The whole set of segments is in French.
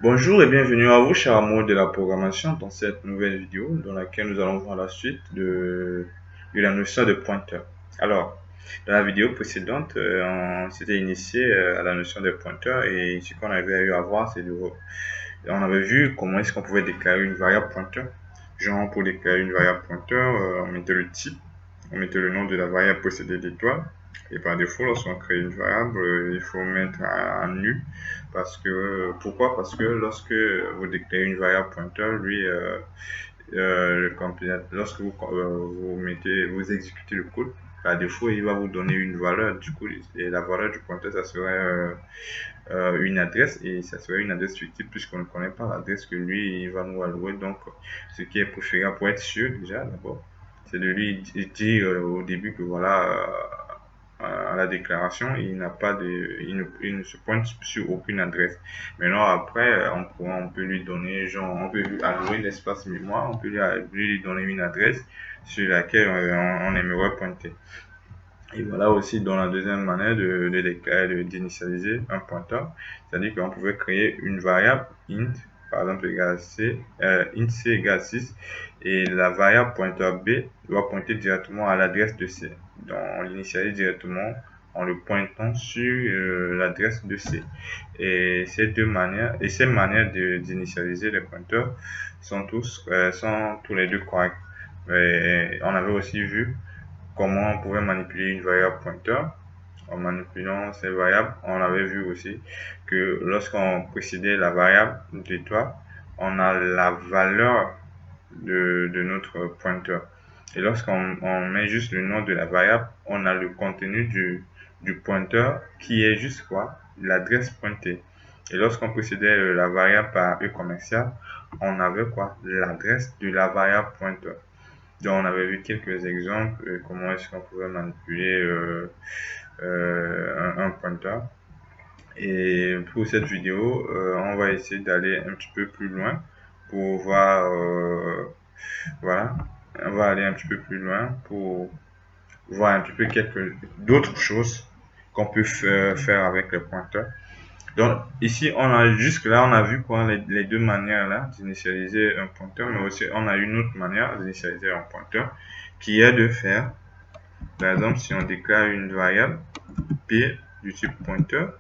Bonjour et bienvenue à vous, chers amoureux de la programmation, dans cette nouvelle vidéo dans laquelle nous allons voir la suite de la notion de pointeur. Alors, dans la vidéo précédente, on s'était initié à la notion de pointeur et ce qu'on avait eu à voir, on avait vu comment est-ce qu'on pouvait déclarer une variable pointeur. Genre, pour déclarer une variable pointeur, on mettait le type, on mettait le nom de la variable possédée d'étoiles. Et par défaut, lorsqu'on crée une variable, il faut mettre un nu. Pourquoi? Parce que lorsque vous déclarez une variable pointeur, lui, le compilateur, lorsque vous exécutez le code, par défaut, il va vous donner une valeur. Du coup, et la valeur du pointeur, ça serait une adresse, et ça serait une adresse fictive puisqu'on ne connaît pas l'adresse que lui, il va nous allouer. Donc, ce qui est préférable pour être sûr, déjà, d'abord, c'est de lui dire au début que voilà, à la déclaration, il ne se pointe sur aucune adresse. Maintenant, après, on peut lui donner, genre, on peut lui allouer l'espace mémoire, on peut lui donner une adresse sur laquelle on aimerait pointer. Et voilà aussi dans la deuxième manière de déclarer, d'initialiser un pointeur, c'est-à-dire qu'on pouvait créer une variable int, par exemple int c égale 6, et la variable pointeur b doit pointer directement à l'adresse de c. Donc on l'initialise directement en le pointant sur l'adresse de c. Et ces manières d'initialiser les pointeurs sont tous les deux corrects. Et on avait aussi vu comment on pouvait manipuler une variable pointeur. En manipulant ces variables, on avait vu aussi que lorsqu'on précédait la variable d'étoile, on a la valeur de notre pointeur. Et lorsqu'on met juste le nom de la variable, on a le contenu du pointeur qui est juste quoi? L'adresse pointée. Et lorsqu'on précédait la variable par E commercial, on avait quoi? L'adresse de la variable pointeur. Donc, on avait vu quelques exemples, comment est-ce qu'on pouvait manipuler un pointeur. Et pour cette vidéo, on va essayer d'aller un petit peu plus loin pour voir, voilà, on va aller un petit peu plus loin pour voir un petit peu d'autres choses qu'on peut faire avec le pointeur. Donc ici, jusque là, on a vu quoi, les deux manières là d'initialiser un pointeur, mais aussi on a une autre manière d'initialiser un pointeur qui est de faire, par exemple, si on déclare une variable p du type pointeur,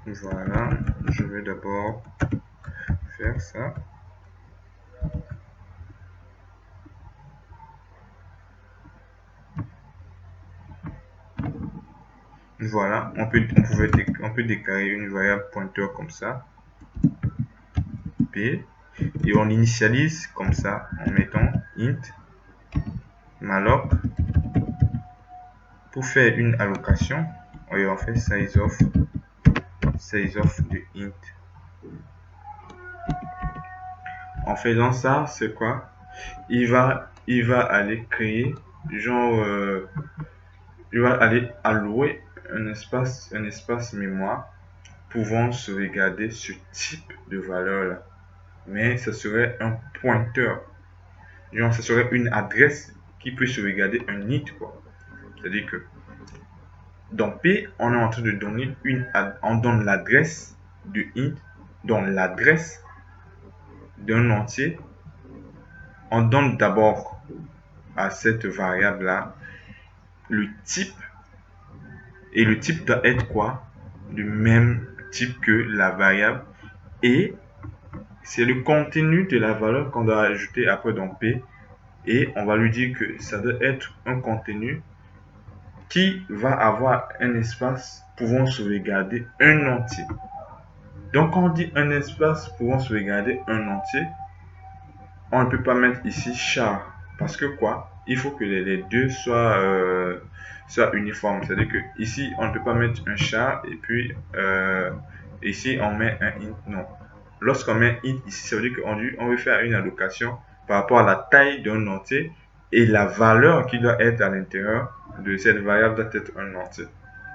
voilà, je vais d'abord faire ça. Voilà, on peut déclarer une variable pointeur comme ça, p, et on l'initialise comme ça en mettant int malloc pour faire une allocation, et on fait size of de int. En faisant ça, c'est quoi? Il va aller créer, genre, il va aller allouer un espace mémoire pouvant sauvegarder ce type de valeur là. Mais ce serait un pointeur. Genre, ce serait une adresse qui peut sauvegarder un int, quoi. C'est-à-dire que dans P, on est en train de donner on donne l'adresse de int, dans l'adresse d'un entier. On donne d'abord à cette variable là le type, et le type doit être quoi? Le même type que la variable, et c'est le contenu de la valeur qu'on doit ajouter après dans P, et on va lui dire que ça doit être un contenu qui va avoir un espace pouvant sauvegarder un entier. Donc quand on dit un espace pouvant sauvegarder un entier, on ne peut pas mettre ici char, parce que quoi? Il faut que les deux soient uniformes. C'est-à-dire que ici on ne peut pas mettre un char et puis ici on met un int. Non. Lorsqu'on met int ici, ça veut dire qu'on veut faire une allocation par rapport à la taille d'un entier, et la valeur qui doit être à l'intérieur de cette variable doit être un entier.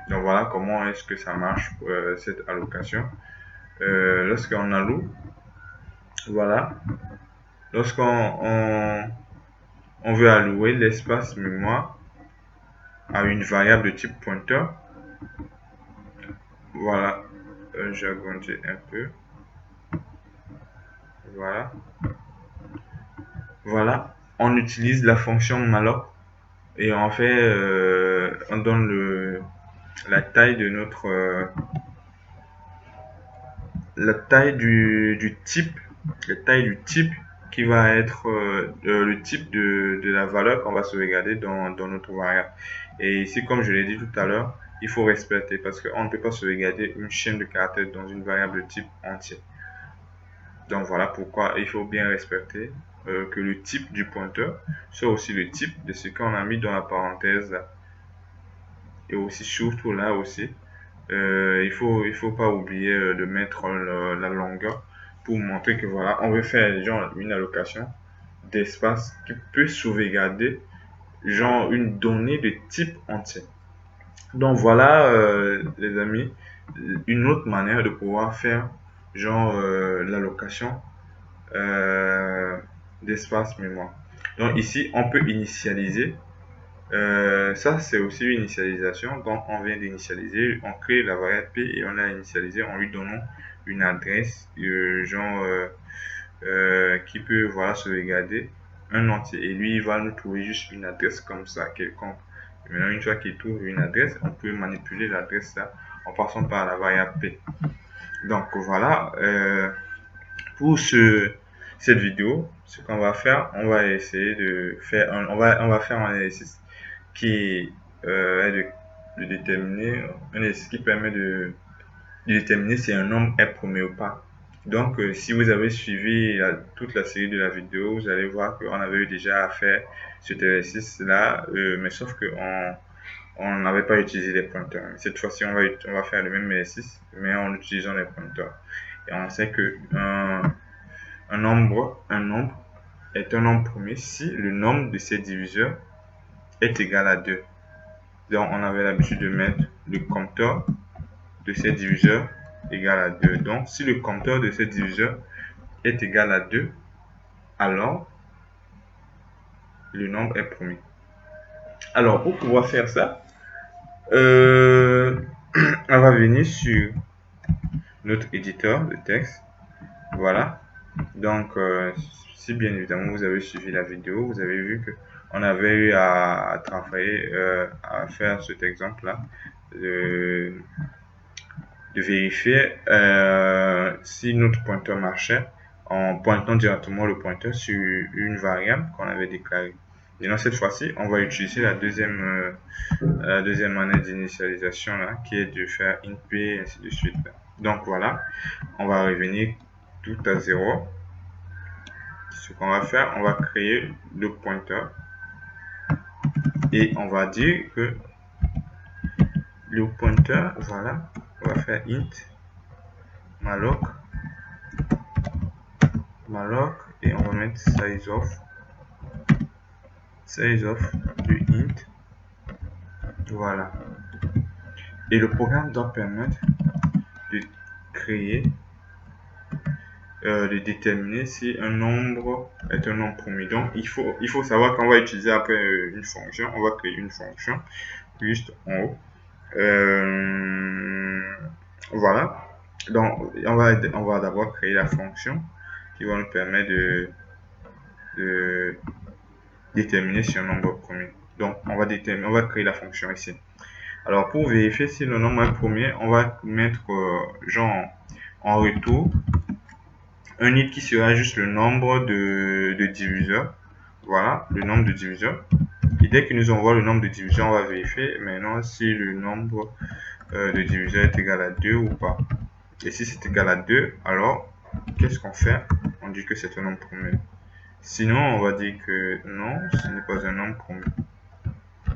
Donc voilà comment est-ce que ça marche cette allocation. Lorsqu'on alloue, voilà. Lorsqu'on veut allouer l'espace mémoire à une variable de type pointeur, voilà. J'agrandis un peu. Voilà. Voilà. On utilise la fonction malloc et on fait, on donne la taille de notre, la taille du type, la taille du type qui va être le type de la valeur qu'on va sauvegarder dans notre variable. Et ici, comme je l'ai dit tout à l'heure, il faut respecter parce qu'on ne peut pas sauvegarder une chaîne de caractères dans une variable type entière. Donc voilà pourquoi il faut bien respecter que le type du pointeur soit aussi le type de ce qu'on a mis dans la parenthèse là. Et aussi surtout là aussi, il faut pas oublier de mettre la longueur pour montrer que voilà, on veut faire genre une allocation d'espace qui peut sauvegarder genre une donnée de type entier. Donc voilà, les amis, une autre manière de pouvoir faire genre l'allocation euh, d'espace mémoire. Donc ici, on peut initialiser. Ça, c'est aussi une initialisation. Donc, on vient d'initialiser, on crée la variable P et on l'a initialisé en lui donnant une adresse, genre qui peut voilà, sauvegarder un entier. Et lui, il va nous trouver juste une adresse comme ça, quelconque. Et maintenant, une fois qu'il trouve une adresse, on peut manipuler l'adresse là en passant par la variable P. Donc, voilà. Pour cette vidéo, ce qu'on va faire, on va essayer de faire on va faire un exercice qui est de déterminer, un exercice qui permet de déterminer si un nombre est premier ou pas. Donc, si vous avez suivi toute la série de la vidéo, vous allez voir qu'on avait eu déjà à faire cet exercice-là, mais sauf qu'on on n'avait pas utilisé les pointeurs. Cette fois-ci, on va faire le même exercice, mais en utilisant les pointeurs. Et on sait que un nombre est un nombre premier si le nombre de ses diviseurs est égal à 2. Donc, on avait l'habitude de mettre le compteur de ses diviseurs égal à 2. Donc, si le compteur de ses diviseurs est égal à 2, alors le nombre est premier. Alors, pour pouvoir faire ça, on va venir sur notre éditeur de texte. Voilà. Donc, si bien évidemment vous avez suivi la vidéo, vous avez vu que on avait eu à travailler, à faire cet exemple-là, de vérifier si notre pointeur marchait en pointant directement le pointeur sur une variable qu'on avait déclarée. Et dans cette fois-ci, on va utiliser la deuxième manière d'initialisation là, qui est de faire int p et ainsi de suite. Donc voilà, on va revenir tout à 0. Ce qu'on va faire, on va créer le pointeur et on va dire que le pointeur, voilà, on va faire int malloc et on va mettre size of du int, voilà. Et le programme doit permettre de créer, de déterminer si un nombre est un nombre premier. Donc il faut savoir qu'on va utiliser après une fonction, on va créer une fonction juste en haut. Voilà. Donc on va d'abord créer la fonction qui va nous permettre de déterminer si un nombre est premier. Donc on va créer la fonction ici. Alors pour vérifier si le nombre est premier, on va mettre genre en retour un int qui sera juste le nombre de diviseurs. Voilà, le nombre de diviseurs. Et dès qu'il nous envoie le nombre de diviseurs, on va vérifier maintenant si le nombre de diviseurs est égal à 2 ou pas. Et si c'est égal à 2, alors qu'est-ce qu'on fait? On dit que c'est un nombre premier. Sinon, on va dire que non, ce n'est pas un nombre premier.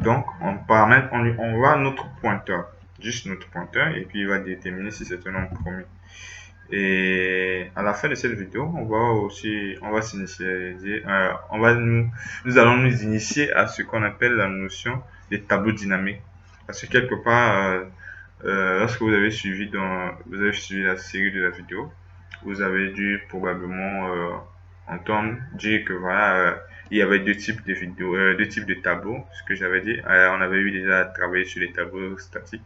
Donc, on va à notre pointeur, juste notre pointeur, et puis il va déterminer si c'est un nombre premier. Et à la fin de cette vidéo, on va s'initialiser, nous allons nous initier à ce qu'on appelle la notion des tableaux dynamiques. Parce que quelque part, lorsque vous avez suivi la série de la vidéo, vous avez dû probablement entendre dire que voilà, il y avait deux types de vidéos, deux types de tableaux. Ce que j'avais dit, on avait eu déjà travaillé sur les tableaux statiques,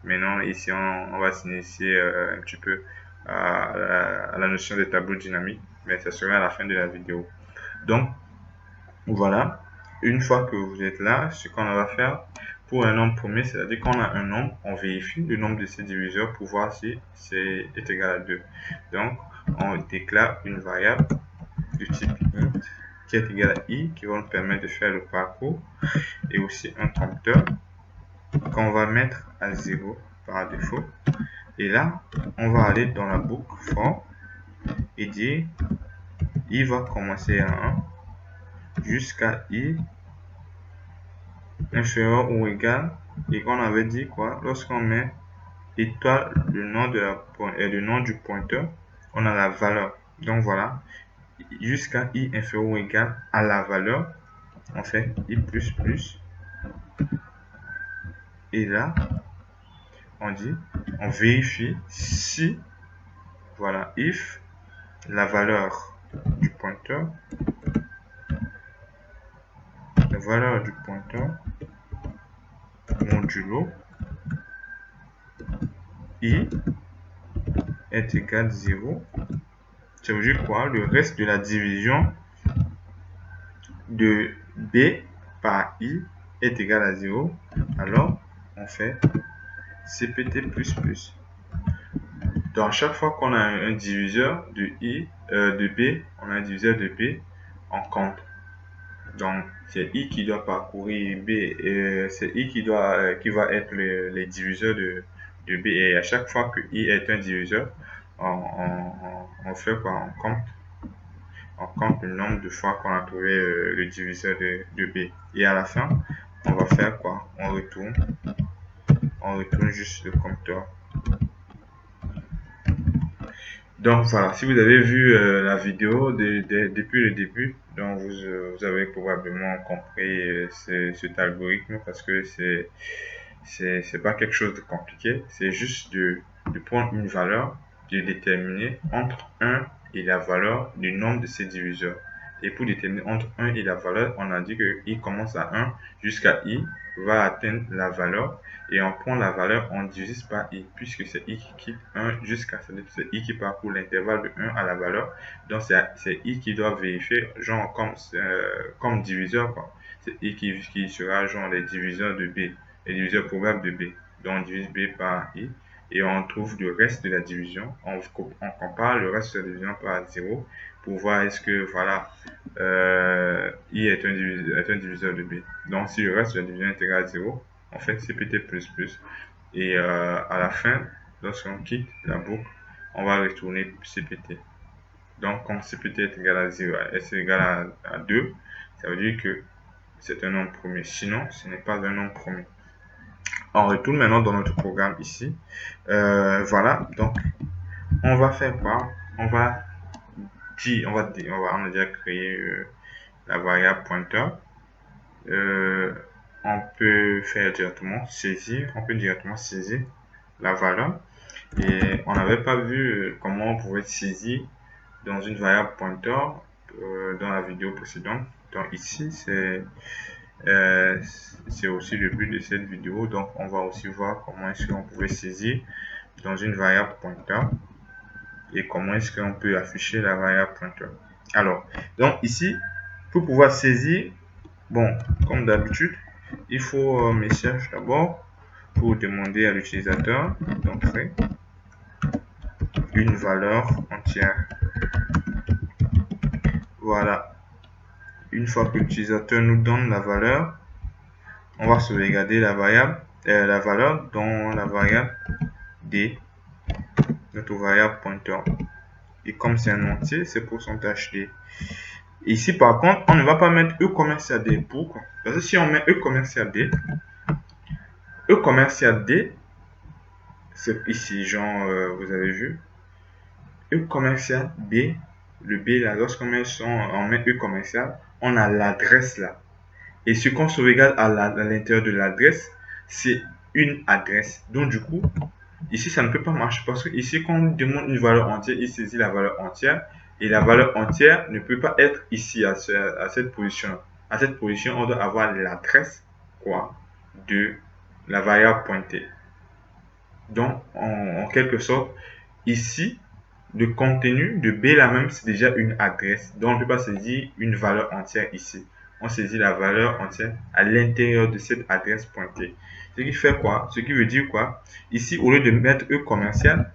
Maintenant, ici, on va s'initier un petit peu à la notion de tableau dynamique, mais ça sera à la fin de la vidéo. Donc, voilà. Une fois que vous êtes là, ce qu'on va faire pour un nombre premier, c'est-à-dire qu'on a un nombre, on vérifie le nombre de ses diviseurs pour voir si c'est égal à 2. Donc, on déclare une variable du type int qui est égal à i, qui va nous permettre de faire le parcours, et aussi un compteur qu'on va mettre à 0 par défaut. Et là, on va aller dans la boucle for et dire i va commencer à 1 jusqu'à i inférieur ou égal, et on avait dit quoi, lorsqu'on met étoile le nom de le nom du pointeur, on a la valeur. Donc voilà, jusqu'à i inférieur ou égal à la valeur, on fait i plus plus, et là on dit, on vérifie si, voilà, if la valeur du pointeur, modulo i est égal à 0. Ça veut dire quoi? Le reste de la division de b par i est égal à 0. Alors, on fait cpt++. Donc, chaque fois qu'on a un diviseur de de b, on a un diviseur de b, on compte. Donc, c'est i qui doit parcourir b, c'est i qui va être les diviseurs de b. Et à chaque fois que i est un diviseur, on fait quoi? On compte le nombre de fois qu'on a trouvé le diviseur de b. Et à la fin, on va faire quoi? On retourne juste le compteur. Donc voilà, si vous avez vu la vidéo depuis le début, donc vous avez probablement compris cet algorithme, parce que c'est pas quelque chose de compliqué, c'est juste de prendre une valeur, de déterminer entre 1 et la valeur du nombre de ses diviseurs. Et pour déterminer entre 1 et la valeur, on a dit que i commence à 1 jusqu'à i va atteindre la valeur, et on prend la valeur, on divise par i, puisque c'est i qui quitte 1 jusqu'à, c'est i qui parcourt l'intervalle de 1 à la valeur. Donc c'est i qui doit vérifier, genre comme diviseur, quoi. C'est i qui sera genre les diviseurs de b, les diviseurs probables de b. Donc on divise b par i et on trouve le reste de la division. On compare le reste de la division par 0 pour voir est-ce que voilà, i est un diviseur de b. Donc si le reste de la division est égal à 0, on fait cpt++, et à la fin, lorsqu'on quitte la boucle, on va retourner cpt. Donc quand cpt est égal à 0, est égal à 2, ça veut dire que c'est un nombre premier. Sinon, ce n'est pas un nombre premier. On retourne maintenant dans notre programme ici. Voilà, donc on va faire quoi? On va déjà créé la variable pointeur. On peut directement saisir la valeur. Et on n'avait pas vu comment on pouvait saisir dans une variable pointeur dans la vidéo précédente. Donc ici, c'est aussi le but de cette vidéo. Donc on va aussi voir comment est-ce qu'on pouvait saisir dans une variable pointeur et comment est-ce qu'on peut afficher la variable pointeur. Alors, donc ici, pour pouvoir saisir, bon, comme d'habitude, il faut message d'abord pour demander à l'utilisateur d'entrer une valeur entière. Voilà. Une fois que l'utilisateur nous donne la valeur, on va sauvegarder la valeur dans la variable d, notre variable pointeur. Et comme c'est un entier, c'est pourcentage d. Ici, par contre, on ne va pas mettre e commercial d. Pourquoi? Parce que si on met e commercial d, c'est ici, genre, vous avez vu, e commercial b, le b là, lorsqu'on met e commercial, on a l'adresse là. Et ce qu'on sauvegarde à l'intérieur de l'adresse, c'est une adresse. Donc du coup, ici ça ne peut pas marcher, parce que ici quand on demande une valeur entière, il saisit la valeur entière, et la valeur entière ne peut pas être ici à cette position. À cette position, on doit avoir l'adresse quoi de la variable pointée. Donc, en quelque sorte, ici, le contenu de B là même, c'est déjà une adresse. Donc, on ne peut pas saisir une valeur entière ici. On saisit la valeur entière à l'intérieur de cette adresse pointée. Ce qui fait quoi? Ce qui veut dire quoi? Ici, au lieu de mettre E commercial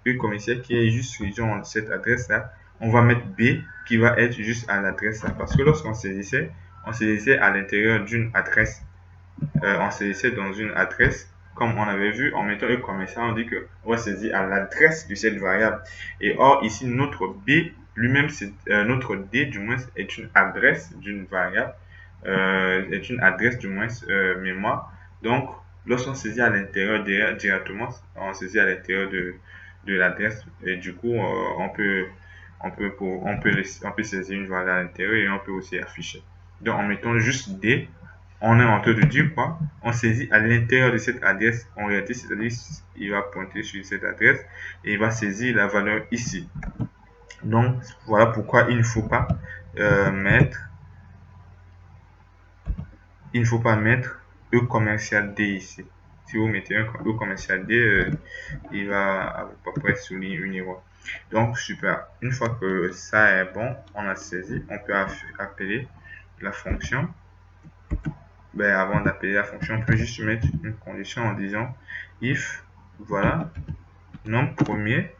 qui est juste sur cette adresse-là, on va mettre B qui va être juste à l'adresse là. Parce que lorsqu'on on saisissait à l'intérieur d'une adresse, on saisissait dans une adresse, comme on avait vu en mettant E commercial, on dit que on va saisir à l'adresse de cette variable. Et or, ici, notre B lui-même, notre D du moins, est une adresse d'une variable, est une adresse du moins mémoire. Donc, lorsqu'on saisit à l'intérieur directement, on saisit à l'intérieur de l'adresse et du coup, on peut saisir une valeur à l'intérieur et on peut aussi afficher. Donc, en mettant juste D, on est en train de dire quoi? On saisit à l'intérieur de cette adresse. En réalité, c'est-à-dire il va pointer sur cette adresse et il va saisir la valeur ici. Donc, voilà pourquoi il ne faut pas mettre E commercial D ici. Si vous mettez un E commercial D, il va à peu près souligner une erreur. Donc, super. Une fois que ça est bon, on a saisi, on peut appeler la fonction. Ben, avant d'appeler la fonction, on peut juste mettre une condition en disant if, voilà, nom premier,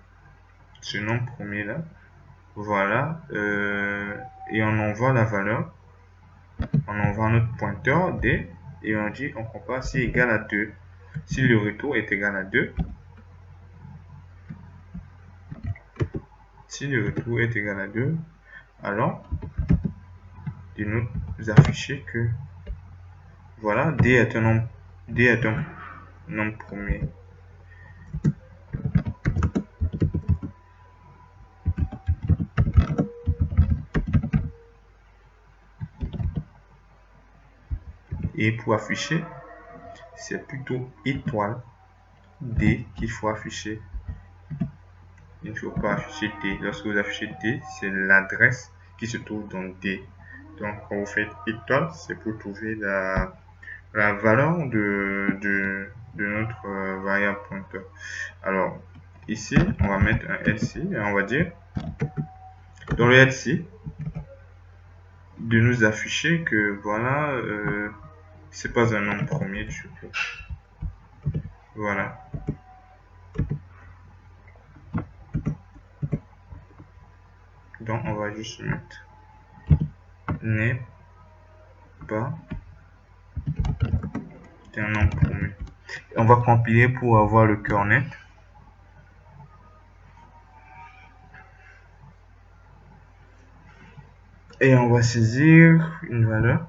ce nom premier là, voilà, et on envoie la valeur, on envoie notre pointeur D, et on dit, on compare si égal à 2. Si le retour est égal à 2, si le retour est égal à 2, alors, de nous afficher que, voilà, D est un nom premier. Et pour afficher, c'est plutôt étoile D qu'il faut afficher. Il ne faut pas afficher D. Lorsque vous affichez D, c'est l'adresse qui se trouve dans D. Donc, quand vous faites étoile, c'est pour trouver la valeur de notre variable pointeur. Alors, ici, on va mettre un else et on va dire, dans le else, de nous afficher que voilà, c'est pas un nom premier du tout. Voilà. Donc, on va juste mettre n'est pas un nom premier. On va compiler pour avoir le cœur net. Et on va saisir une valeur.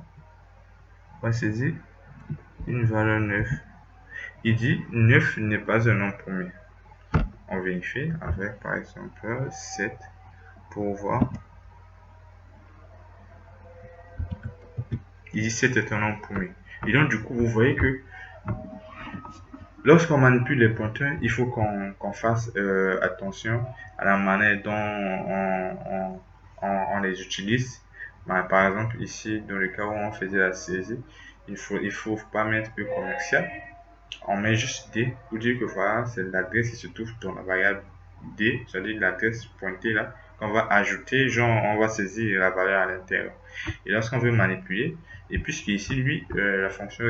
On va saisir une valeur 9. Il dit 9 n'est pas un nom premier. On vérifie avec par exemple 7 pour voir. Il dit 7 est un nom premier. Et donc du coup vous voyez que lorsqu'on manipule les pointeurs, il faut qu'on fasse attention à la manière dont on les utilise. Par exemple ici dans le cas où on faisait la saisie, il faut pas mettre E commercial. On met juste D pour dire que voilà, c'est l'adresse qui se trouve dans la variable D, c'est-à-dire l'adresse pointée là, qu'on va ajouter, genre on va saisir la valeur à l'intérieur. Et lorsqu'on veut manipuler, et puisque ici, lui, la fonction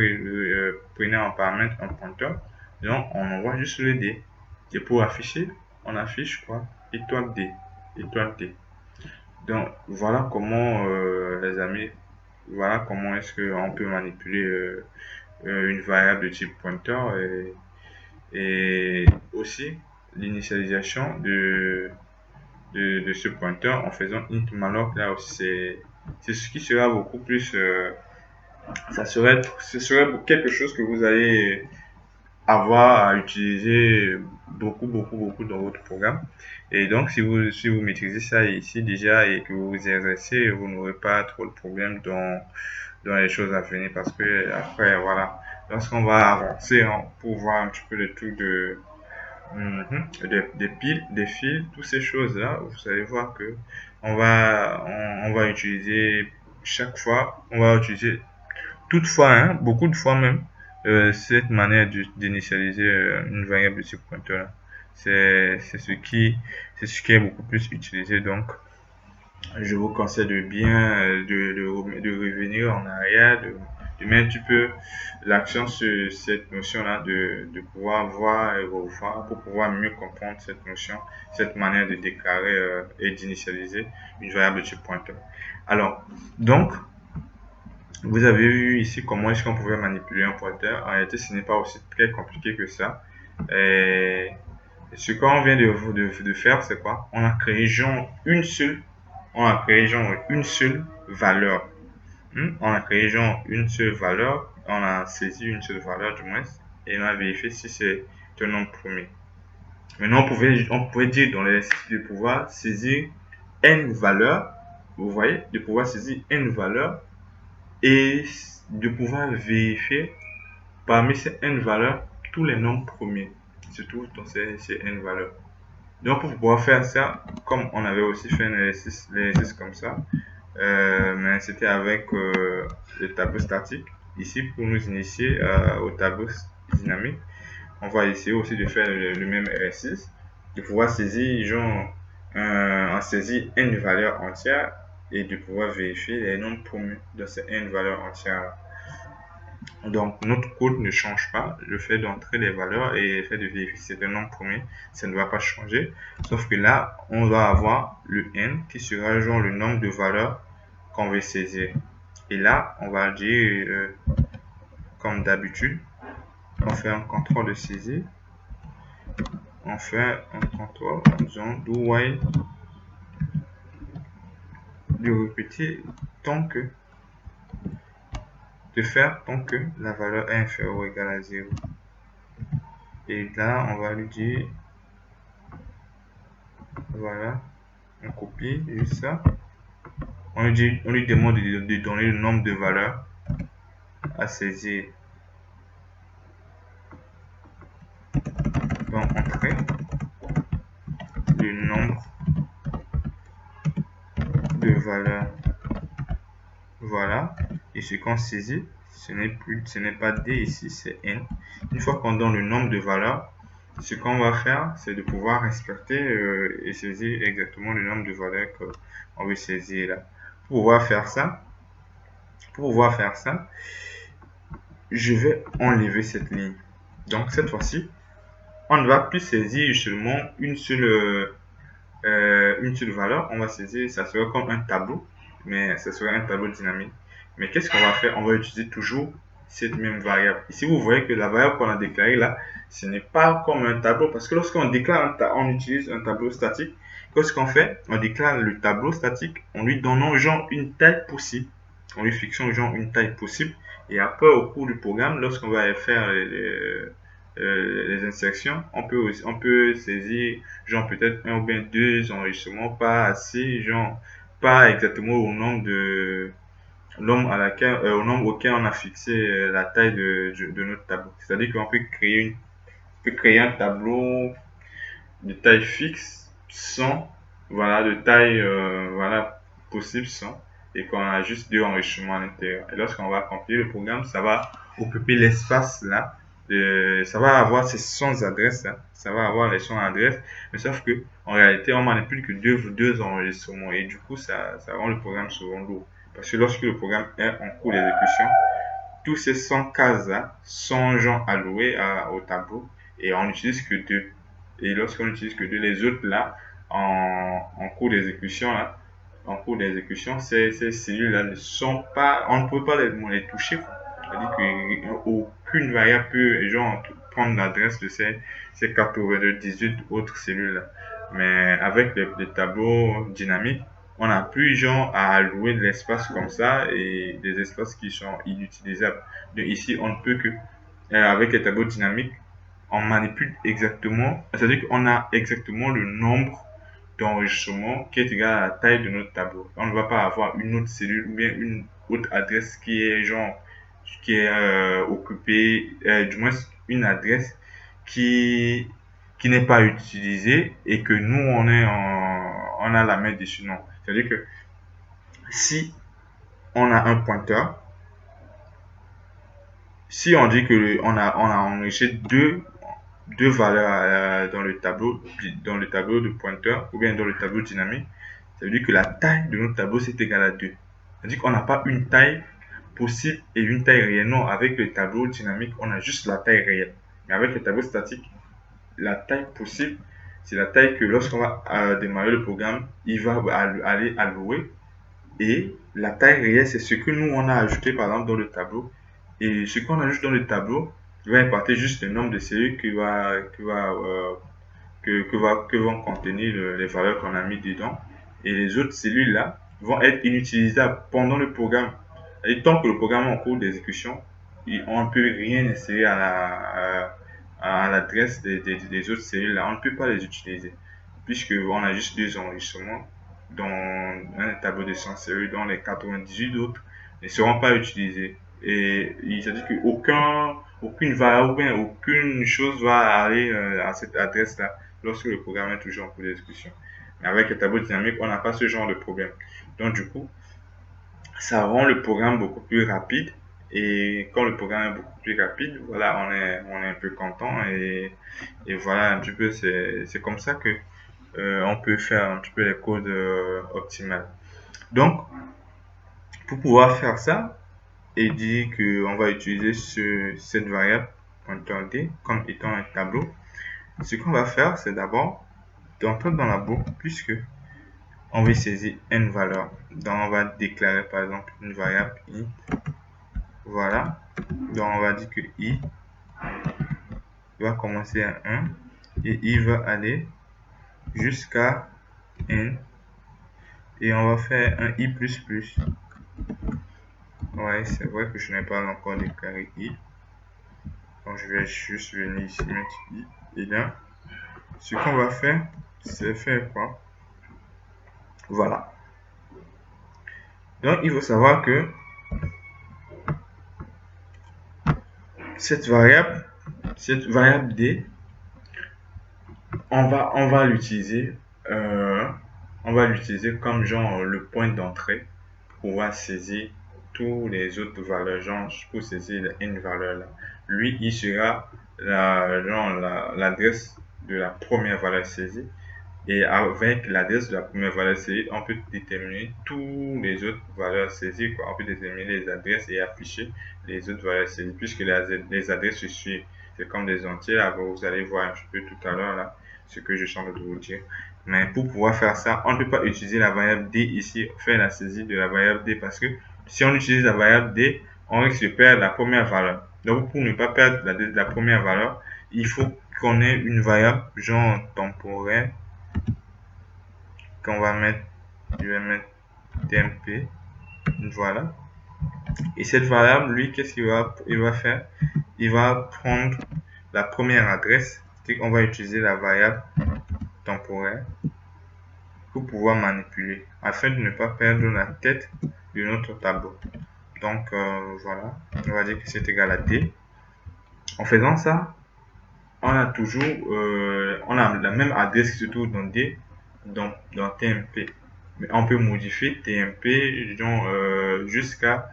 prenait en paramètre un pointeur, donc on envoie juste le D. Et pour afficher, on affiche quoi? Étoile D. Étoile D. Donc voilà comment, les amis, voilà comment est-ce qu'on peut manipuler une variable de type pointeur et aussi l'initialisation de ce pointeur en faisant int malloc. Là aussi c'est ce qui sera beaucoup plus ce serait quelque chose que vous allez avoir à utiliser beaucoup dans votre programme. Et donc si vous maîtrisez ça ici déjà et que vous vous exercez, vous n'aurez pas trop de problèmes dans les choses à venir, parce que après voilà, lorsqu'on va avancer pour voir un petit peu le truc des piles, des fils, toutes ces choses là, vous allez voir que on va utiliser chaque fois, on va utiliser toutefois, beaucoup de fois même, cette manière d'initialiser une variable de ce pointeur-là, c'est ce qui est beaucoup plus utilisé. Donc, je vous conseille de bien de revenir en arrière, de mettre un petit peu l'accent sur cette notion-là, de pouvoir voir et revoir pour pouvoir mieux comprendre cette notion, cette manière de déclarer et d'initialiser une variable de type pointeur. Alors, donc, vous avez vu ici comment est-ce qu'on pouvait manipuler un pointeur. En réalité, ce n'est pas aussi très compliqué que ça. Et ce qu'on vient de faire, c'est quoi? On a créé une seule valeur. On a créé une seule valeur, on a saisi une seule valeur du moins, et on a vérifié si c'est un nombre premier. Maintenant, on pouvait dire dans l'exercice de pouvoir saisir n valeurs, vous voyez, de pouvoir saisir n valeurs et de pouvoir vérifier parmi ces n valeurs tous les nombres premiers, surtout dans ces n valeurs. Donc, pour pouvoir faire ça, comme on avait aussi fait l'exercice comme ça, mais c'était avec le tableau statique. Ici, pour nous initier au tableau dynamique, on va essayer aussi de faire le même exercice, de pouvoir saisir, on saisit n valeurs entières et de pouvoir vérifier les nombres premiers de ces n valeurs entières. Donc, notre code ne change pas. Le fait d'entrer les valeurs et le fait de vérifier si c'est un nombre premier, ça ne va pas changer. Sauf que là, on va avoir le n qui sera le nombre de valeurs qu'on veut saisir. Et là, on va dire, comme d'habitude, on fait un contrôle de saisie. On fait un contrôle en disant do while, de répéter tant que, de faire tant que la valeur est inférieure ou égale à 0. Et là, on va lui dire, voilà, on copie juste ça. On lui demande de donner le nombre de valeurs à saisir. Donc, on crée le nombre de valeurs. Voilà. Et ce qu'on saisit, ce n'est pas D ici, c'est N. Une fois qu'on donne le nombre de valeurs, ce qu'on va faire, c'est de pouvoir respecter et saisir exactement le nombre de valeurs qu'on veut saisir là. Pour pouvoir faire ça, je vais enlever cette ligne. Donc cette fois-ci, on ne va plus saisir seulement une seule valeur. On va saisir, ça sera comme un tableau, mais ça sera un tableau dynamique. Mais qu'est-ce qu'on va faire? On va utiliser toujours cette même variable. Ici, vous voyez que la variable qu'on a déclarée là, ce n'est pas comme un tableau, parce que lorsqu'on déclare, on utilise un tableau statique. Qu'est-ce qu'on fait? On déclare le tableau statique, on lui donnant genre une taille possible. On lui fixant genre une taille possible. Et après, au cours du programme, lorsqu'on va faire les insertions, on peut saisir genre peut-être un ou bien deux enregistrements, pas assez, genre pas exactement au nombre au nombre auquel on a fixé la taille de notre tableau. C'est-à-dire qu'on peut créer un tableau de taille fixe sans, voilà, de taille voilà, possible sans, et qu'on a juste deux enregistrements à l'intérieur. Et lorsqu'on va compiler le programme, ça va occuper l'espace là. Ça va avoir ces 100 adresses là. Ça va avoir les 100 adresses, mais sauf que en réalité, on manipule que deux enregistrements, et du coup, ça rend le programme souvent lourd. Parce que lorsque le programme est en cours d'exécution, tous ces 100 cases-là sont genre allouées au tableau, et on n'utilise que deux. Et lorsqu'on n'utilise que deux, les autres là, en cours d'exécution, ces cellules-là ne sont pas, on ne peut pas les toucher. C'est-à-dire qu'aucune variable peut genre prendre l'adresse de ces 18 autres cellules-là. Mais avec les tableaux dynamiques, on n'a plus genre à allouer de l'espace comme ça et des espaces qui sont inutilisables. Donc ici, on ne peut que, avec les tableaux dynamiques, on manipule exactement, c'est-à-dire qu'on a exactement le nombre d'enregistrements qui est égal à la taille de notre tableau. On ne va pas avoir une autre cellule ou bien une autre adresse qui est occupée, du moins une adresse qui n'est pas utilisée et que nous on a la main dessus. Non, c'est-à-dire que si on a un pointeur, Si on dit que on a enregistré deux valeurs dans le tableau de pointeur ou bien dans le tableau dynamique, ça veut dire que la taille de notre tableau c'est égal à 2. Ça veut dire qu'on n'a pas une taille possible et une taille réelle. Non, avec le tableau dynamique, on a juste la taille réelle. Mais avec le tableau statique, la taille possible, c'est la taille que lorsqu'on va démarrer le programme, il va aller allouer. Et la taille réelle, c'est ce que nous, on a ajouté par exemple dans le tableau. Et ce qu'on ajoute dans le tableau va importer juste le nombre de cellules que vont contenir les valeurs qu'on a mis dedans. Et les autres cellules-là vont être inutilisables pendant le programme. Et tant que le programme est en cours d'exécution, on ne peut rien insérer à l'adresse des autres cellules-là. On ne peut pas les utiliser, puisqu'on a juste deux enregistrements dans un tableau de 100 cellules, dont les 98 autres ne seront pas utilisés. Et il s'agit qu'aucune valeur ou bien aucune chose va aller à cette adresse-là lorsque le programme est toujours en cours d'exécution. Mais avec le tableau dynamique, on n'a pas ce genre de problème. Donc du coup, ça rend le programme beaucoup plus rapide. Et quand le programme est beaucoup plus rapide, voilà, on est un peu content. Et voilà, un petit peu, c'est comme ça que on peut faire un petit peu les codes optimales. Donc, pour pouvoir faire ça, et dire qu'on va utiliser cette variable pointeur d comme étant un tableau, ce qu'on va faire, c'est d'abord d'entrer dans la boucle, puisque on veut saisir n valeurs. Donc, on va déclarer par exemple une variable i. Voilà. Donc, on va dire que i va commencer à 1 et i va aller jusqu'à n. Et on va faire un i++. Ouais, c'est vrai que je n'ai pas encore déclaré i. Donc, je vais juste venir ici mettre i. Et là, ce qu'on va faire, c'est faire quoi? Voilà. Donc, il faut savoir que cette variable d, on va l'utiliser comme genre le point d'entrée pour pouvoir saisir tous les autres valeurs, genre pour saisir la n valeur là. Lui, il sera l'adresse de la première valeur saisie. Et avec l'adresse de la première valeur saisie, on peut déterminer tous les autres valeurs saisies. On peut déterminer les adresses et afficher les autres valeurs saisies, puisque les adresses se suivent. C'est comme des entiers. Là, vous allez voir un petit peu tout à l'heure là ce que je suis en train de vous dire. Mais pour pouvoir faire ça, on ne peut pas utiliser la variable d ici, faire la saisie de la variable d, parce que si on utilise la variable d, on risque de perdre la première valeur. Donc, pour ne pas perdre la première valeur, il faut qu'on ait une variable genre temporaire qu'on va mettre, je vais mettre tmp, voilà. Et cette variable, lui, qu'est-ce qu'il va faire? Il va prendre la première adresse, c'est qu'on va utiliser la variable temporaire pour pouvoir manipuler, afin de ne pas perdre la tête de notre tableau. Donc voilà, on va dire que c'est égal à d. En faisant ça, on a toujours on a la même adresse qui se trouve dans d, dans tmp. Mais on peut modifier tmp jusqu'à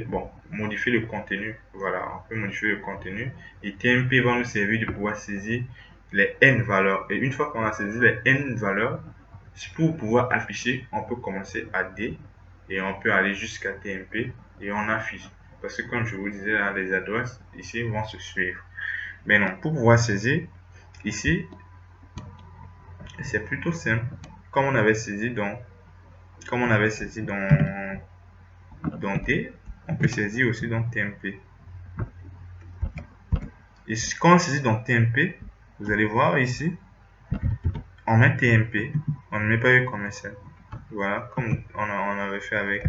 bon, modifier le contenu. Voilà, on peut modifier le contenu et tmp va nous servir de pouvoir saisir les n valeurs. Et une fois qu'on a saisi les n valeurs, pour pouvoir afficher, on peut commencer à d et on peut aller jusqu'à tmp et on affiche. Parce que comme je vous disais, là, les adresses ici vont se suivre. Mais non, pour pouvoir saisir ici, c'est plutôt simple. Comme on avait saisi dans D, on peut saisir aussi dans TMP. Et quand on saisit dans TMP, vous allez voir ici, on met TMP, on ne met pas E commercial. Voilà, comme on avait fait avec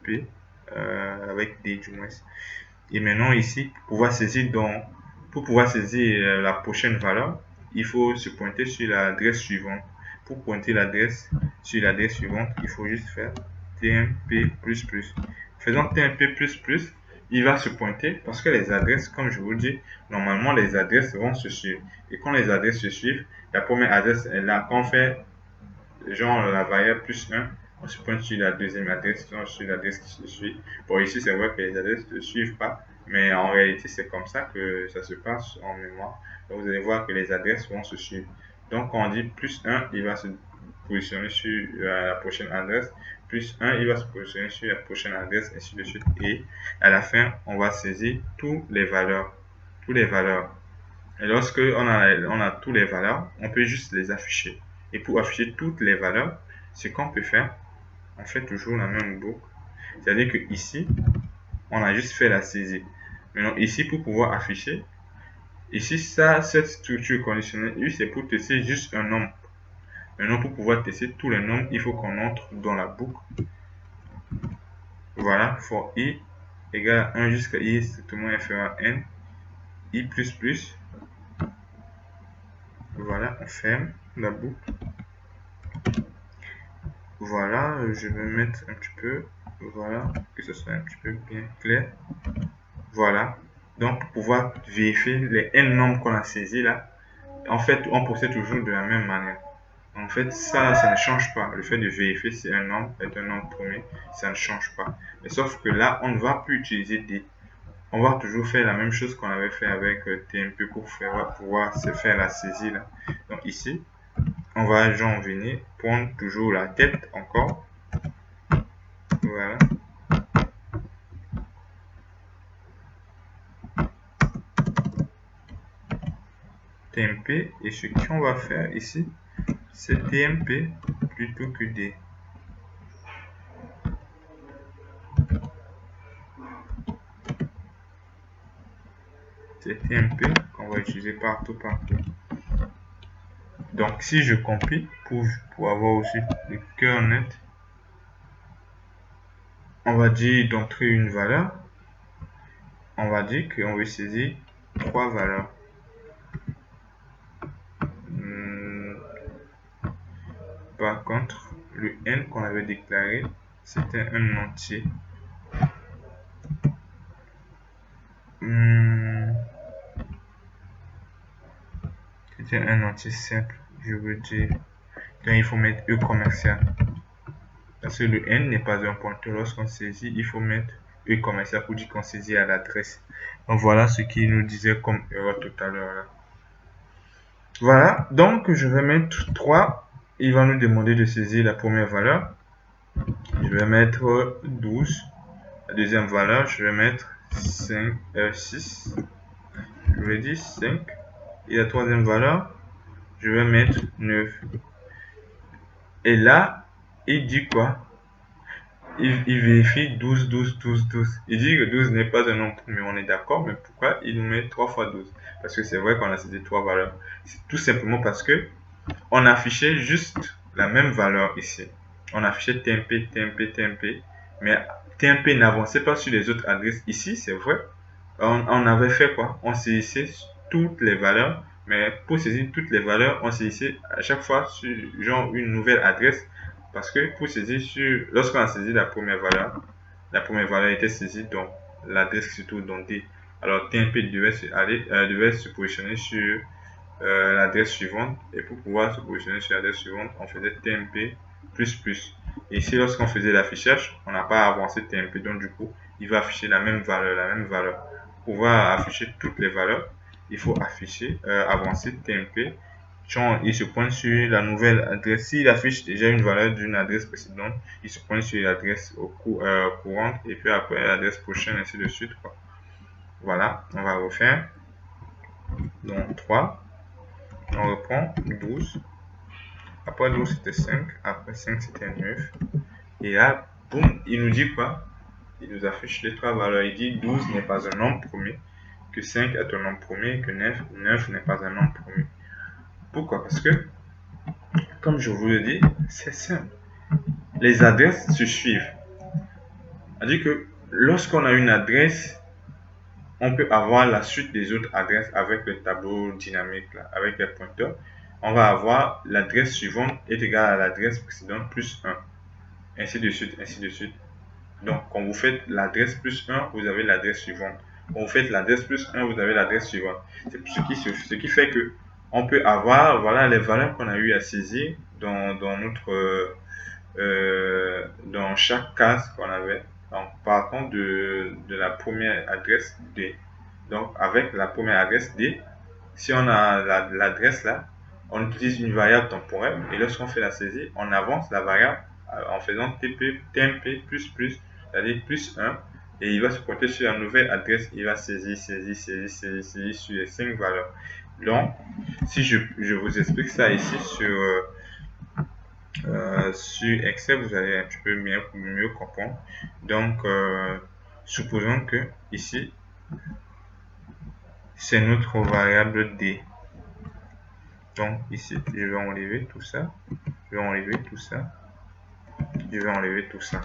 P, avec D du moins. Et maintenant ici, pour pouvoir saisir la prochaine valeur, il faut se pointer sur l'adresse suivante. Pour pointer sur l'adresse suivante, il faut juste faire tmp++. Faisant tmp++, il va se pointer parce que les adresses, comme je vous dis, normalement les adresses vont se suivre. Et quand les adresses se suivent, la première adresse est là. Quand on fait genre la variable +1, on se pointe sur la deuxième adresse, sur l'adresse qui se suit. Bon, ici, c'est vrai que les adresses ne suivent pas, Mais en réalité, c'est comme ça que ça se passe en mémoire. Donc, vous allez voir que les adresses vont se suivre. Donc, quand on dit plus 1, il va se positionner sur la prochaine adresse. Plus 1, il va se positionner sur la prochaine adresse, ainsi de suite. Et à la fin, on va saisir toutes les valeurs. Toutes les valeurs. Et lorsque on a toutes les valeurs, on peut juste les afficher. Et pour afficher toutes les valeurs, ce qu'on peut faire, on fait toujours la même boucle. C'est-à-dire que ici, on a juste fait la saisie. Maintenant, ici, pour pouvoir afficher, ici, ça, cette structure conditionnelle, c'est pour tester juste un nombre. Maintenant, pour pouvoir tester tous les nombres, il faut qu'on entre dans la boucle. Voilà, for i égale 1 jusqu'à i strictement inférieur à n, i plus plus. Voilà, on ferme la boucle. Voilà, je vais mettre un petit peu, voilà, que ce soit un petit peu bien clair. Voilà, donc pour pouvoir vérifier les n nombres qu'on a saisis là, en fait, on procède toujours de la même manière. En fait, ça ne change pas. Le fait de vérifier si un nombre est un nombre premier, ça ne change pas. Mais sauf que là, on ne va plus utiliser D. On va toujours faire la même chose qu'on avait fait avec TMP pour pouvoir se faire la saisie là. Donc ici, on va venir prendre toujours la tête encore. Voilà. TMP, et ce qu'on va faire ici, c'est TMP plutôt que D. C'est TMP qu'on va utiliser partout. Donc si je compile pour avoir aussi le cœur net, on va dire d'entrer une valeur. On va dire qu'on veut saisir 3 valeurs. Par contre, le n qu'on avait déclaré, c'était un entier. C'était un entier simple, je veux dire. Donc il faut mettre E commercial. Parce que le n n'est pas un pointeur. Lorsqu'on saisit, il faut mettre E commercial pour dire qu'on saisit à l'adresse. Donc voilà ce qu'il nous disait comme erreur tout à l'heure. Voilà, donc je vais mettre 3. Il va nous demander de saisir la première valeur. Je vais mettre 12. La deuxième valeur, je vais mettre 6. Je vais dire 5. Et la troisième valeur, je vais mettre 9. Et là, il dit quoi? Il vérifie 12, 12, 12, 12. Il dit que 12 n'est pas un nombre premier, on est d'accord, mais pourquoi il nous met 3 fois 12? Parce que c'est vrai qu'on a saisi 3 valeurs. C'est tout simplement parce que on affichait juste la même valeur ici. On affichait TMP, TMP, TMP, mais TMP n'avançait pas sur les autres adresses. Ici, c'est vrai, on avait fait quoi? On saisissait toutes les valeurs, mais pour saisir toutes les valeurs, on saisissait à chaque fois sur genre une nouvelle adresse. Parce que pour saisir sur, lorsqu'on a saisi la première valeur était saisie dans l'adresse qui se trouve dans D. Alors TMP devait se positionner sur l'adresse suivante, et pour pouvoir se positionner sur l'adresse suivante, on faisait TMP plus plus. Et ici, lorsqu'on faisait l'affichage, on n'a pas avancé TMP, donc du coup, il va afficher la même valeur. Pour pouvoir afficher toutes les valeurs, il faut afficher, avancer TMP. Il se pointe sur la nouvelle adresse. S'il affiche déjà une valeur d'une adresse précédente, il se pointe sur l'adresse courante, et puis après l'adresse prochaine, ainsi de suite, quoi. Voilà, on va refaire. Donc 3. On reprend 12. Après 12 c'était 5. Après 5 c'était 9. Et là, boum, il nous dit quoi? Il nous affiche les 3 valeurs. Il dit 12 n'est pas un nombre premier, que 5 est un nombre premier, que 9 n'est pas un nombre premier. Pourquoi? Parce que, comme je vous le dis, c'est simple. Les adresses se suivent. C'est-à-dire que lorsqu'on a une adresse, on peut avoir la suite des autres adresses avec le tableau dynamique, là, avec les pointeurs. On va avoir l'adresse suivante est égale à l'adresse précédente plus 1. Ainsi de suite, ainsi de suite. Donc, quand vous faites l'adresse plus 1, vous avez l'adresse suivante. Quand vous faites l'adresse plus 1, vous avez l'adresse suivante. C'est ce qui fait que on peut avoir, voilà, les valeurs qu'on a eu à saisir dans chaque case qu'on avait. Donc, partons de la première adresse D. Donc, avec la première adresse D, si on a l'adresse là, on utilise une variable temporelle et lorsqu'on fait la saisie, on avance la variable en faisant tmp c'est-à-dire plus 1, et il va se pointer sur la nouvelle adresse. Il va saisir sur les 5 valeurs. Donc, si je vous explique ça ici sur Excel, vous allez un petit peu mieux comprendre. Donc, supposons que ici, c'est notre variable D. Donc ici, je vais enlever tout ça. Je vais enlever tout ça. Je vais enlever tout ça.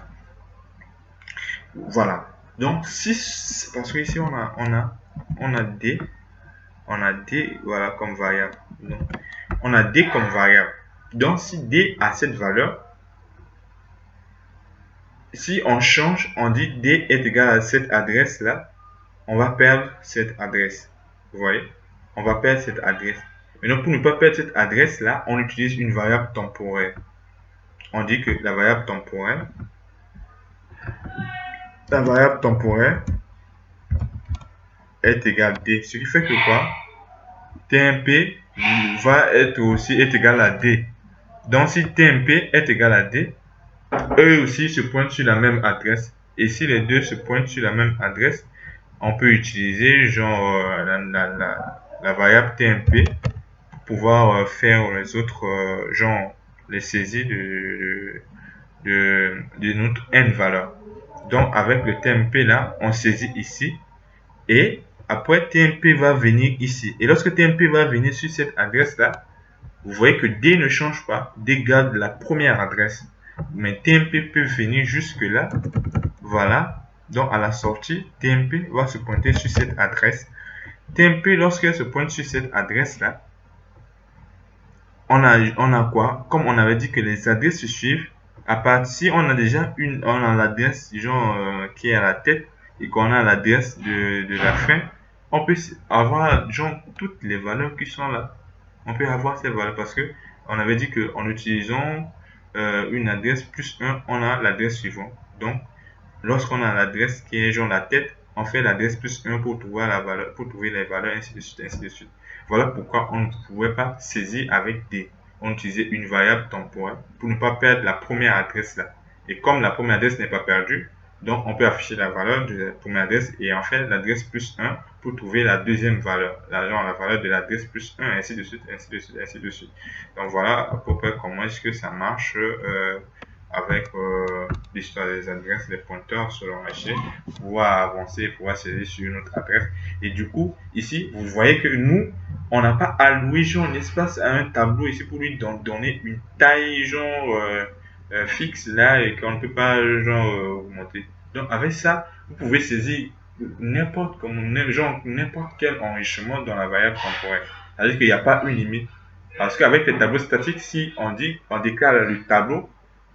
Voilà. Donc, parce que ici, on a D. On a D, voilà, comme variable. Donc, on a D comme variable. Donc, si D a cette valeur, si on change, on dit D est égal à cette adresse-là, on va perdre cette adresse. Vous voyez? On va perdre cette adresse. Maintenant, pour ne pas perdre cette adresse-là, on utilise une variable temporaire. On dit que la variable temporaire est égale D. Ce qui fait que quoi? TMP va être égal à D. Donc, si TMP est égal à D, eux aussi se pointent sur la même adresse. Et si les deux se pointent sur la même adresse, on peut utiliser genre la variable TMP pour pouvoir faire les autres genre les saisies de notre n valeur. Donc avec le TMP là, on saisit ici et après TMP va venir ici. Et lorsque TMP va venir sur cette adresse là, vous voyez que D ne change pas, D garde la première adresse. Mais TMP peut venir jusque là. Voilà. Donc à la sortie, TMP va se pointer sur cette adresse. TMP, lorsqu'elle se pointe sur cette adresse là, on a quoi? Comme on avait dit que les adresses se suivent, à partir, on a déjà on a l'adresse genre qui est à la tête et qu'on a l'adresse de la fin, on peut avoir genre toutes les valeurs qui sont là. On peut avoir ces valeurs parce que on avait dit que en utilisant une adresse plus 1, on a l'adresse suivante. Donc, lorsqu'on a l'adresse qui est genre la tête, on fait l'adresse plus 1 pour trouver la valeur, pour trouver les valeurs, ainsi de suite, ainsi de suite. Voilà pourquoi on ne pouvait pas saisir avec D. On utilisait une variable temporelle pour ne pas perdre la première adresse là. Et comme la première adresse n'est pas perdue, donc on peut afficher la valeur de la première adresse et en fait l'adresse plus 1 pour trouver la deuxième valeur, la valeur de l'adresse plus 1, ainsi de suite, ainsi de suite, ainsi de suite. Donc voilà à peu près comment est-ce que ça marche avec l'histoire des adresses, des pointeurs sur le marché, pour pouvoir avancer, pouvoir saisir sur une autre adresse. Et du coup, ici, vous voyez que nous, on n'a pas alloué genre un espace à un tableau ici pour lui donner une taille genre fixe là et qu'on ne peut pas genre augmenter. Donc avec ça, vous pouvez saisir n'importe quel enrichissement dans la variable temporelle. C'est-à-dire qu'il n'y a pas une limite. Parce qu'avec les tableaux statiques, si on dit, on déclare le tableau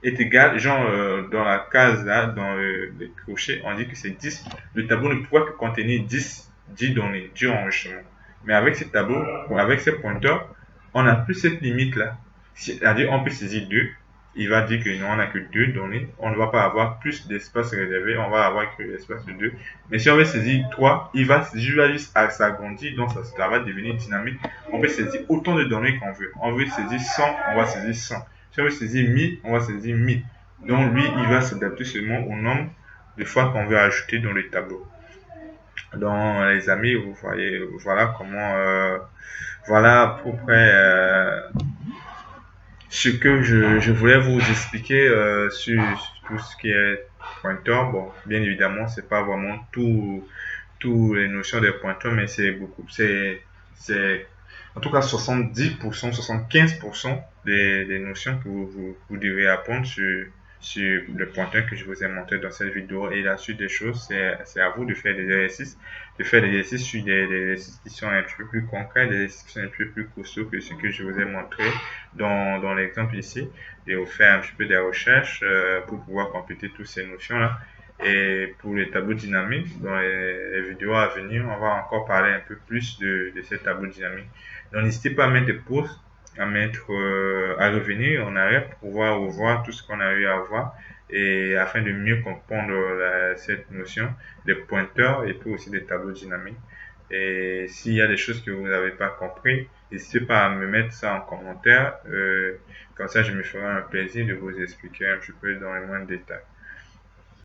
est égal, genre dans la case là, dans les crochets, on dit que c'est 10. Le tableau ne pourra que contenir 10 données, 10 enrichements. Mais avec ces tableaux, avec ces pointeurs, on n'a plus cette limite là. C'est-à-dire, on peut saisir 2. Il va dire que non, on n'a que 2 données. On ne va pas avoir plus d'espace réservé. On va avoir que l'espace de 2. Mais si on veut saisir 3, il va juste s'agrandir. Donc, ça va devenir dynamique. On peut saisir autant de données qu'on veut. On veut saisir 100, on va saisir 100. Si on veut saisir 1000, on va saisir 1000. Donc, lui, il va s'adapter seulement au nombre de fois qu'on veut ajouter dans le tableau. Donc, les amis, vous voyez, voilà comment, voilà à peu près ce que je voulais vous expliquer sur tout ce qui est pointeur. Bon, bien évidemment, c'est pas vraiment tout les notions des pointeurs, mais c'est beaucoup, c'est en tout cas 70%, 75% des notions que vous devez apprendre sur le pointeur que je vous ai montré dans cette vidéo. Et la suite des choses, c'est à vous de faire des exercices, sur des exercices qui sont un petit peu plus concrets, des exercices qui sont un petit peu plus costauds que ce que je vous ai montré dans l'exemple ici, et vous faire un petit peu des recherches pour pouvoir compléter toutes ces notions-là. Et pour les tableaux dynamiques, dans les vidéos à venir, on va encore parler un peu plus de ces tableaux dynamiques. Donc n'hésitez pas à mettre des pauses, à revenir en arrière pour pouvoir revoir tout ce qu'on a eu à voir et afin de mieux comprendre cette notion des pointeurs et puis aussi des tableaux dynamiques. Et s'il y a des choses que vous n'avez pas compris, n'hésitez pas à me mettre ça en commentaire. Comme ça, je me ferai un plaisir de vous expliquer un petit peu dans les moindres détails.